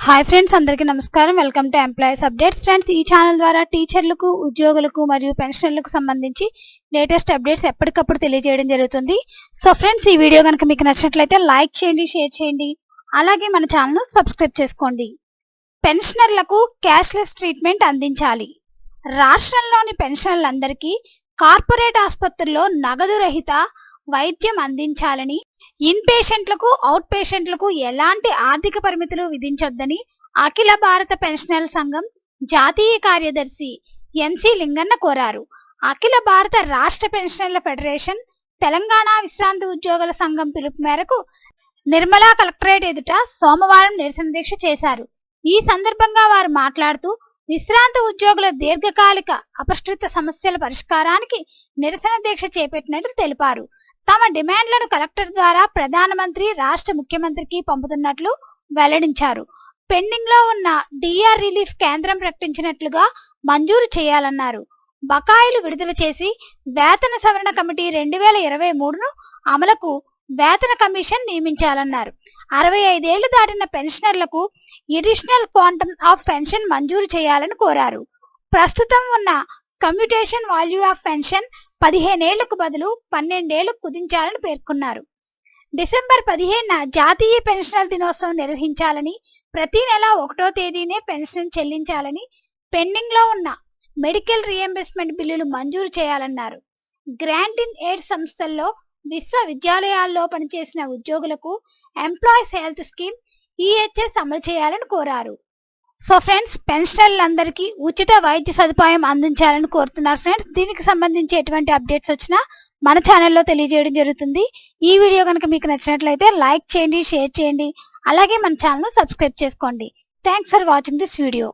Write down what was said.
Hi friends, అందరికీ నమస్కారం. Welcome to employees updates. Friends, ఈ ఛానల్ ద్వారా టీచర్లకు, ఉద్యోగులకు మరియు పెన్షనర్లకు సంబంధించి లేటెస్ట్ అప్డేట్స్ ఎప్పటికప్పుడు తెలియజేయడం జరుగుతుంది. సో ఫ్రెండ్స్, ఈ వీడియో కనుక మీకు నచ్చినట్లయితే లైక్ చేయండి, షేర్ చేయండి, అలాగే మన ఛానల్ను సబ్స్క్రైబ్ చేసుకోండి. పెన్షనర్లకు క్యాష్లెస్ ట్రీట్మెంట్ అందించాలి. రాష్ట్రంలోని పెన్షనర్లందరికీ కార్పొరేట్ ఆసుపత్రుల్లో నగదు రహిత వైద్యం అందించాలని, ఇన్ పేషెంట్లకు, అవుట్ పేషెంట్లకు ఎలాంటి ఆర్థిక పరిమితులు విధించొద్దని అఖిల భారత పెన్షనర్ల సంఘం జాతీయ కార్యదర్శి ఎన్సి లింగన్న కోరారు. అఖిల భారత రాష్ట్ర పెన్షనర్ల ఫెడరేషన్, తెలంగాణ విశ్రాంతి ఉద్యోగుల సంఘం పిలుపు మేరకు నిర్మలా కలెక్టరేట్ ఎదుట సోమవారం నిరసన దీక్ష చేశారు. ఈ సందర్భంగా వారు మాట్లాడుతూ, విశ్రాంత ఉద్యోగుల దీర్ఘకాలిక అపరిష్కృత సమస్యల పరిష్కారానికి నిరసన దీక్ష చేపట్టినట్లు తెలిపారు. తమ డిమాండ్లను కలెక్టర్ ద్వారా ప్రధానమంత్రి, రాష్ట్ర ముఖ్యమంత్రికి పంపుతున్నట్లు వెల్లడించారు. పెండింగ్ లో ఉన్న డిఆర్ రిలీఫ్ కేంద్రం ప్రకటించినట్లుగా మంజూరు చేయాలన్నారు. బకాయిలు విడుదల చేసి వేతన సవరణ కమిటీ 2023ను అమలుకు వేతన కమిషన్ నియమించాలన్నారు. 65 ఏళ్లు దాటిన పెన్షనర్లకు ఎడిషనల్ క్వాంటమ్ ఆఫ్ పెన్షన్ మంజూరు చేయాలని కోరారు. ప్రస్తుతం ఉన్న కమ్యూటేషన్ వాల్యూ ఆఫ్ పెన్షన్ 15 ఏళ్లకు బదులు 12 ఏళ్లకు కుదించాలని పేర్కొన్నారు. డిసెంబర్ 15న జాతీయ పెన్షనర్ దినోత్సవం నిర్వహించాలని, ప్రతి నెల 1వ తేదీనే పెన్షన్ చెల్లించాలని, పెండింగ్ లో ఉన్న మెడికల్ రియంబర్స్మెంట్ బిల్లులు మంజూరు చేయాలన్నారు. గ్రాంట్ ఇన్ ఎయిడ్ సంస్థల్లో, విశ్వవిద్యాలయాల్లో పనిచేసిన ఉద్యోగులకు ఎంప్లాయీస్ హెల్త్ స్కీమ్ ఈహెచ్ఎస్ అమలు చేయాలని కోరారు. సో ఫ్రెండ్స్, పెన్షనర్లందరికీ ఉచిత వైద్య సదుపాయం అందించాలని కోరుతున్నారు. ఫ్రెండ్స్, దీనికి సంబంధించి ఎటువంటి అప్డేట్స్ వచ్చినా మన ఛానల్లో తెలియజేయడం జరుగుతుంది. ఈ వీడియో కనుక మీకు నచ్చినట్లయితే లైక్ చేయండి, షేర్ చేయండి, అలాగే మన ఛానల్ను సబ్స్క్రైబ్ చేసుకోండి. Thanks for watching this video.